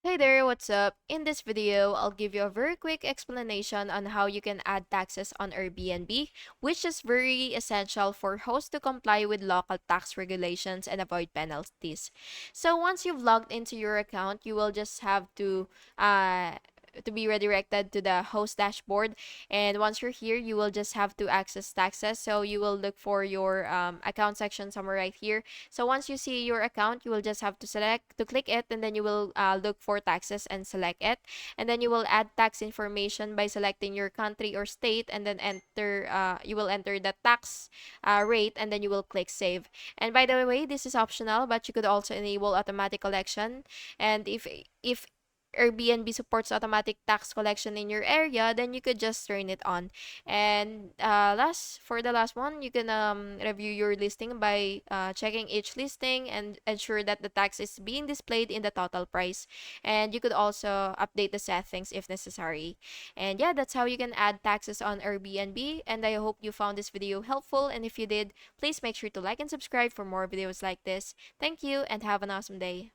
Hey there, what's up? In this video, I'll give you a very quick explanation on how you can add taxes on Airbnb, which is very essential for hosts to comply with local tax regulations and avoid penalties. So once you've logged into your account, you will just have to be redirected to the host dashboard, and once you're here you will just have to access taxes. So you will look for your account section somewhere right here. So once you see your account, you will just have to click it, and then you will look for taxes and select it. And then you will add tax information by selecting your country or state, and then you will enter the tax rate, and then you will click save. And by the way, this is optional, but you could also enable automatic collection. And if Airbnb supports automatic tax collection in your area, then you could just turn it on. And for the last one, you can review your listing by checking each listing and ensure that the tax is being displayed in the total price. And you could also update the settings if necessary. And yeah, that's how you can add taxes on Airbnb. And I hope you found this video helpful. And if you did, please make sure to like and subscribe for more videos like this. Thank you and have an awesome day.